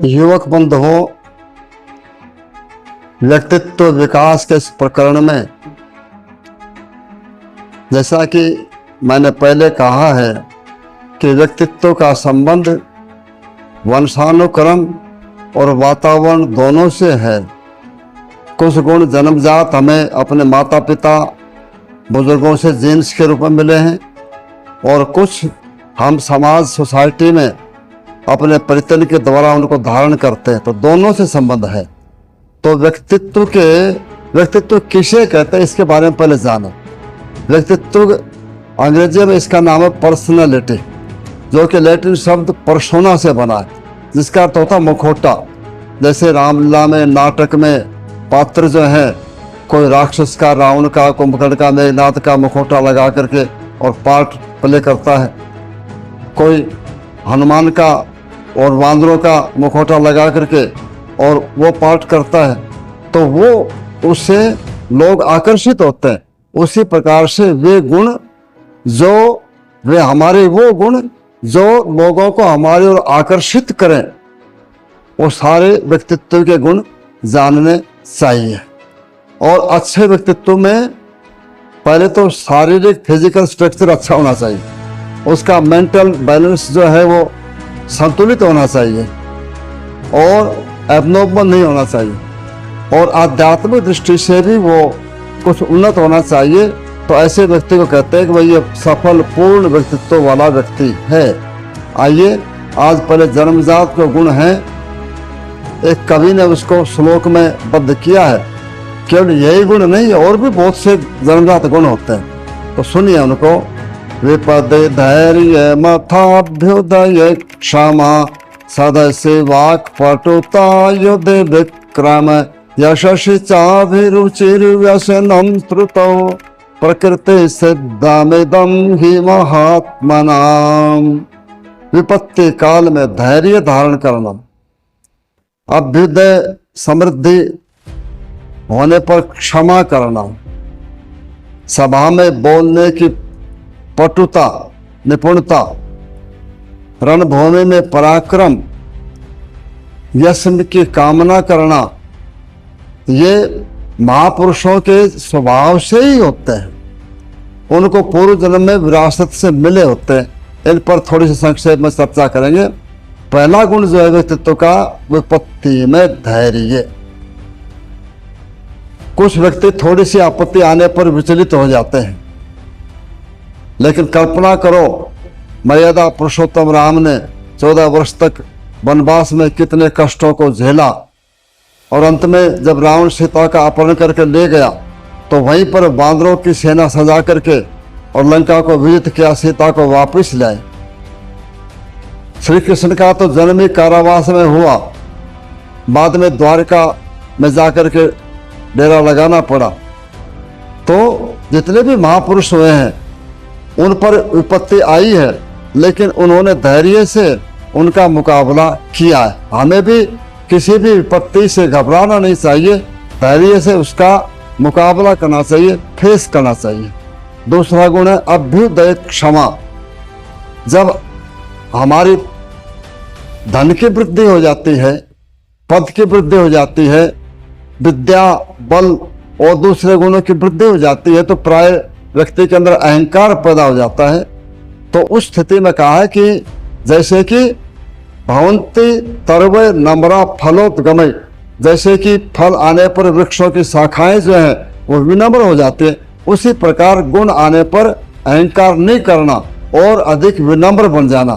युवक बंधुओं, व्यक्तित्व विकास के इस प्रकरण में जैसा कि मैंने पहले कहा है कि व्यक्तित्व का संबंध वंशानुक्रम और वातावरण दोनों से है। कुछ गुण जन्मजात हमें अपने माता पिता बुजुर्गों से जीन्स के रूप में मिले हैं और कुछ हम समाज सोसाइटी में अपने परितन के द्वारा उनको धारण करते हैं, तो दोनों से संबंध है। तो व्यक्तित्व किसे कहते हैं इसके बारे में पहले जानो। व्यक्तित्व अंग्रेजी में इसका नाम है पर्सनैलिटी, जो कि लैटिन शब्द पर्सोना से बना है, जिसका अर्थ होता मुखौटा। जैसे रामलीला में नाटक में पात्र जो है, कोई राक्षस का, रावण का, कुंभकर्ण का, मेघनाथ का मुखौटा लगा करके और पार्ट प्ले करता है, कोई हनुमान का और वानरों का मुखौटा लगा करके और वो पाठ करता है, तो वो उससे लोग आकर्षित होते हैं। उसी प्रकार से वे गुण हमारे वो गुण जो लोगों को हमारी ओर आकर्षित करें, वो सारे व्यक्तित्व के गुण जानने चाहिए। और अच्छे व्यक्तित्व में पहले तो शारीरिक फिजिकल स्ट्रक्चर अच्छा होना चाहिए, उसका मेंटल बैलेंस जो है वो संतुलित होना चाहिए और एबनॉर्मल नहीं होना चाहिए, और आध्यात्मिक दृष्टि से भी वो कुछ उन्नत होना चाहिए। तो ऐसे व्यक्ति को कहते हैं कि भाई ये सफल पूर्ण व्यक्तित्व वाला व्यक्ति है। आइए आज पहले जन्मजात जो गुण हैं, एक कवि ने उसको श्लोक में बद्ध किया है। केवल यही गुण नहीं, और भी बहुत से जन्मजात गुण होते हैं, तो सुनिए उनको। विपदे धैर्य मथाभ्युदय क्षमा सदस्य वाक् पटुता युद्ध विक्रम यशस्वी चाभिरुचिर्व्यसनं श्रुतौ प्रकृति सिद्धमिदं हि महात्मनाम्। विपत्ति काल में धैर्य धारण करना, अभ्युदय समृद्धि होने पर क्षमा करना, सभा में बोलने की पटुता निपुणता, रणभूमि में पराक्रम, यश की कामना करना, ये महापुरुषों के स्वभाव से ही होते हैं। उनको पूर्व जन्म में विरासत से मिले होते हैं। इन पर थोड़ी सी संक्षेप में चर्चा करेंगे। पहला गुण जो है व्यक्तित्व का, विपत्ति में धैर्य। कुछ व्यक्ति थोड़ी सी आपत्ति आने पर विचलित हो जाते हैं, लेकिन कल्पना करो मर्यादा पुरुषोत्तम राम ने 14 वर्ष तक वनवास में कितने कष्टों को झेला, और अंत में जब रावण सीता का अपहरण करके ले गया, तो वहीं पर बांदरों की सेना सजा करके और लंका को विजित किया, सीता को वापस लाए। श्री कृष्ण का तो जन्म ही कारावास में हुआ, बाद में द्वारका में जाकर के डेरा लगाना पड़ा। तो जितने भी महापुरुष हुए हैं उन पर विपत्ति आई है, लेकिन उन्होंने धैर्य से उनका मुकाबला किया है। हमें भी किसी भी विपत्ति से घबराना नहीं चाहिए, धैर्य से उसका मुकाबला करना चाहिए, फेस करना चाहिए। दूसरा गुण है अभ्युदय क्षमा। जब हमारी धन की वृद्धि हो जाती है, पद की वृद्धि हो जाती है, विद्या बल और दूसरे गुणों की वृद्धि हो जाती है, तो प्राय व्यक्ति के अंदर अहंकार पैदा हो जाता है। तो उस स्थिति में कहा है कि जैसे कि भवंती तर्वय नम्रा फलोद्गमय, जैसे कि फल आने पर वृक्षों की शाखाएं जो है वो विनम्र हो जाती है, उसी प्रकार गुण आने पर अहंकार नहीं करना और अधिक विनम्र बन जाना।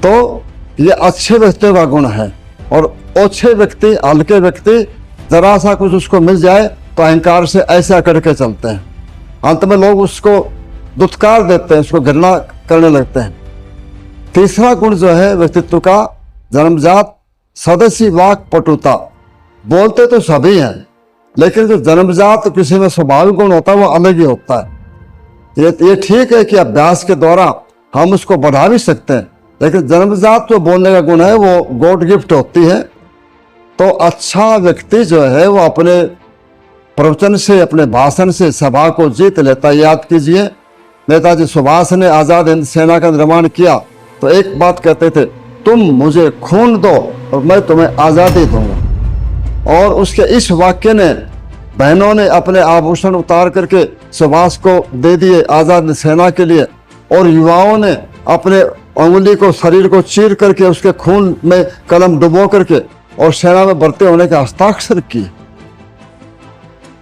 तो ये अच्छे व्यक्ति का गुण है। और अच्छे व्यक्ति, हल्के व्यक्ति, जरा सा कुछ उसको मिल जाए तो अहंकार से ऐसा करके चलते हैं, अंत में लोग उसको दुत्कार देते हैं, उसको घृणा करने लगते हैं। तीसरा गुण जो है व्यक्तित्व का जन्मजात, सदस्य वाक् पटुता। बोलते तो सभी हैं, लेकिन जो जन्मजात किसी में स्वाभाविक गुण होता है वो अलग ही होता है। ये ठीक है कि अभ्यास के द्वारा हम उसको बढ़ा भी सकते हैं, लेकिन जन्मजात जो बोलने का गुण है वो गॉड गिफ्ट होती है। तो अच्छा व्यक्ति जो है वो अपने प्रवचन से, अपने भाषण से सभा को जीत लेता है। याद कीजिए, नेताजी सुभाष ने आजाद हिंद सेना का निर्माण किया तो एक बात कहते थे, तुम मुझे खून दो और मैं तुम्हें आज़ादी दूंगा। और उसके इस वाक्य ने बहनों ने अपने आभूषण उतार करके सुभाष को दे दिए आज़ाद सेना के लिए, और युवाओं ने अपने उंगली को, शरीर को चीर करके उसके खून में कलम डुबो करके और सेना में भर्ती होने के हस्ताक्षर किए।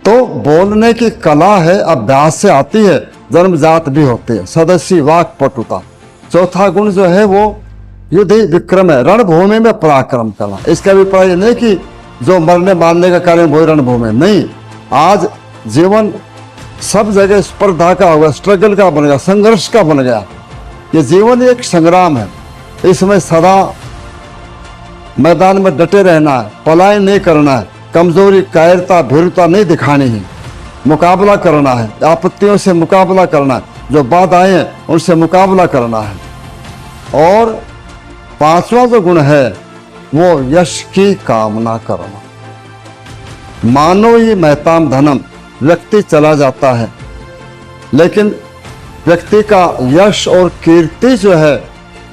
तो बोलने की कला है, अभ्यास से आती है, जन्मजात भी होती है। सदस्य वाक पटुता। चौथा गुण जो है वो युद्ध विक्रम है, रणभूमि में पराक्रम करना। इसका अभिप्राय नहीं कि जो मरने मारने का कार्य वो रणभूमि नहीं। आज जीवन सब जगह स्पर्धा का होगा, स्ट्रगल का बन गया, संघर्ष का बन गया। ये जीवन एक संग्राम है, इसमें सदा मैदान में डटे रहना है, पलायन नहीं करना है, कमजोरी, कायरता, भीरुता नहीं दिखानी है, मुकाबला करना है, आपत्तियों से मुकाबला करना है, जो बाधाएं हैं उनसे मुकाबला करना है। और पांचवा जो गुण है वो यश की कामना करना। मानो ये महताम धनम, व्यक्ति चला जाता है लेकिन व्यक्ति का यश और कीर्ति जो है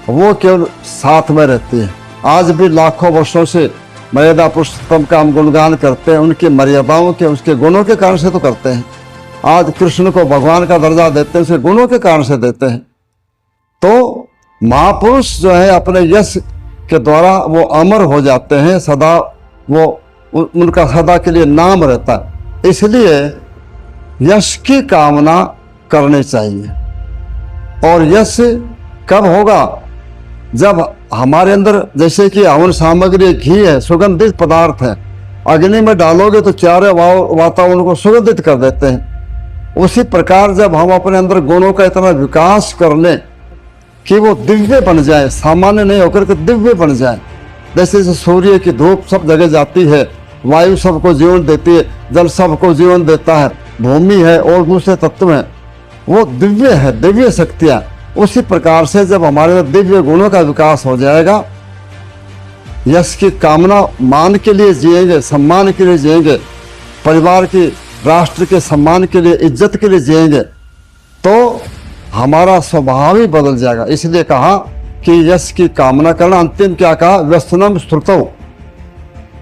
वो केवल साथ में रहती है। आज भी लाखों वर्षों से मर्यादा पुरुषोत्तम का हम गुणगान करते हैं, उनकी मर्यादाओं के, उसके गुणों के कारण से तो करते हैं। आज कृष्ण को भगवान का दर्जा देते हैं, उसके गुणों के कारण से देते हैं। तो महापुरुष जो है अपने यश के द्वारा वो अमर हो जाते हैं, सदा वो उनका सदा के लिए नाम रहता है। इसलिए यश की कामना करनी चाहिए। और यश कब होगा? जब हमारे अंदर, जैसे कि हवन सामग्री घी है, सुगंधित पदार्थ है, अग्नि में डालोगे तो चारों वातावरण को सुगंधित कर देते हैं। उसी प्रकार जब हम अपने अंदर गुणों का इतना विकास कर लें कि वो दिव्य बन जाए, सामान्य नहीं होकर के दिव्य बन जाए। जैसे सूर्य की धूप सब जगह जाती है, वायु सबको जीवन देती है, जल सबको जीवन देता है, भूमि है और दूसरे तत्व हैं, वो दिव्य है, दिव्य शक्तियाँ। उसी प्रकार से जब हमारे दिव्य गुणों का विकास हो जाएगा, यश की कामना, मान के लिए जिएंगे, सम्मान के लिए जिएंगे, परिवार की, राष्ट्र के सम्मान के लिए, इज्जत के लिए जिएंगे, तो हमारा स्वभाव ही बदल जाएगा। इसलिए कहा कि यश की कामना करना। अंतिम क्या कहा? व्यसनम श्रुतौ,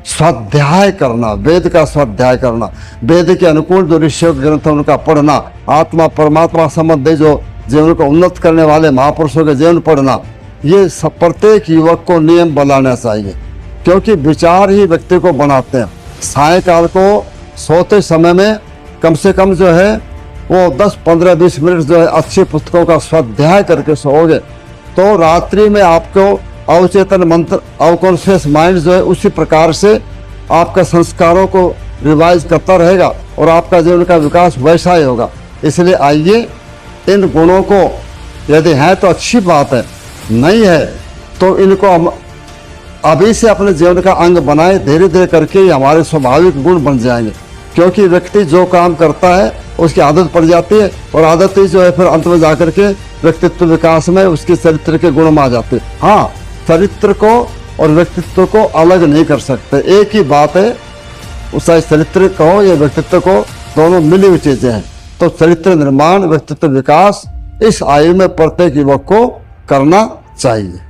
स्वाध्याय करना, वेद का स्वाध्याय करना, वेद के अनुकूल जो ऋषियों के ग्रंथ उनका पढ़ना, आत्मा परमात्मा संबंधी जो जीवन को उन्नत करने वाले महापुरुषों के जीवन पढ़ना, ये सब प्रत्येक युवक को नियम बनाना चाहिए, क्योंकि विचार ही व्यक्ति को बनाते हैं। सायंकाल को सोते समय में कम से कम जो है वो 10, 15, 20 मिनट जो है अच्छी पुस्तकों का स्वाध्याय करके सोओगे तो रात्रि में आपको अवचेतन मंत्र, अवकॉन्शियस माइंड जो है उसी प्रकार से आपका संस्कारों को रिवाइज करता रहेगा और आपका जीवन का विकास वैसा ही होगा। इसलिए आइए इन गुणों को, यदि है तो अच्छी बात है, नहीं है तो इनको हम अभी से अपने जीवन का अंग बनाए, धीरे धीरे करके ही हमारे स्वाभाविक गुण बन जाएंगे। क्योंकि व्यक्ति जो काम करता है उसकी आदत पड़ जाती है और आदत ही जो है फिर अंत में जाकर के व्यक्तित्व विकास में उसके चरित्र के गुण में आ जाते हैं। हाँ, चरित्र को और व्यक्तित्व को अलग नहीं कर सकते, एक ही बात है। उसका चरित्र कहो या व्यक्तित्व को, दोनों मिली हुई चीजें हैं। तो चरित्र निर्माण, व्यक्तित्व विकास इस आयु में प्रत्येक युवक को करना चाहिए।